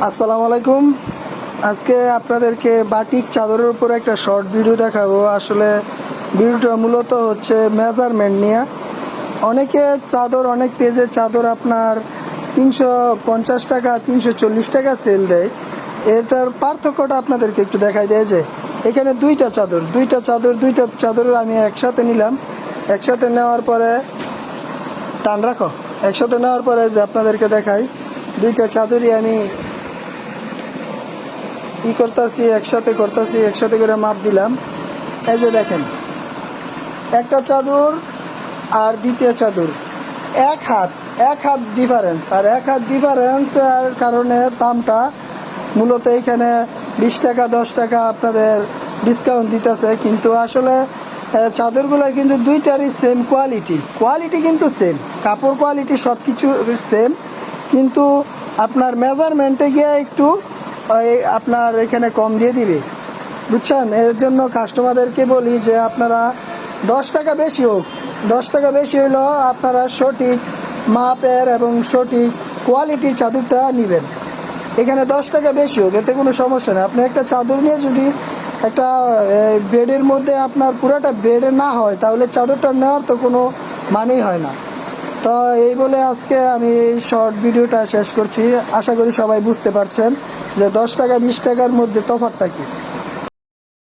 আসসালামু আলাইকুম। আজকে আপনাদেরকে বাটিক চাদরের উপর একটা শর্ট ভিডিও দেখাবো। আসলে ভিডিওটা মূলত হচ্ছে মেজারমেন্ট নিয়ে। অনেকে চাদর, অনেক পেজে চাদর আপনার 350 টাকা 340 টাকা সেল দেয়। এটার পার্থক্যটা আপনাদেরকে একটু দেখাই দেয় যে এখানে দুইটা চাদর আমি একসাথে নিলাম। একসাথে নেওয়ার পরে টান রাখো, একসাথে নেওয়ার পরে যে আপনাদেরকে দেখাই দুইটা চাদরই আমি একসাথে করে মাপ দিলাম। এই যে দেখেন, একটা চাদর আর দ্বিতীয় চাদর এক হাত ডিফারেন্স, আর এক হাত ডিফারেন্সের কারণে দামটা মূলত এখানে 20 টাকা 10 টাকা আপনাদের ডিসকাউন্ট দিতেছে। কিন্তু আসলে চাদরগুলো কিন্তু দুইটারই সেম কোয়ালিটি কিন্তু সেম, কাপড় কোয়ালিটি সব কিছু সেম, কিন্তু আপনার মেজারমেন্টে গিয়ে একটু আপনার এখানে কম দিয়ে দিবে, বুঝছেন? এর জন্য কাস্টমারদেরকে বলি যে আপনারা 10 টাকা বেশি হোক, 10 টাকা বেশি হইলেও আপনারা সঠিক মাপের এবং সঠিক কোয়ালিটির চাদরটা নেবেন। এখানে 10 টাকা বেশি হোক, এতে কোনো সমস্যা নেই। আপনি একটা চাদর নিয়ে যদি একটা বেডের মধ্যে আপনার পুরোটা বেডে না হয়, তাহলে চাদরটা নেওয়ার তো কোনো মানেই হয় না। তো এই বলে আজকে আমি এই শর্ট ভিডিওটা শেষ করছি। আশা করি সবাই বুঝতে পারছেন যে 10 টাকা 20 টাকার মধ্যে তফাৎটা কি।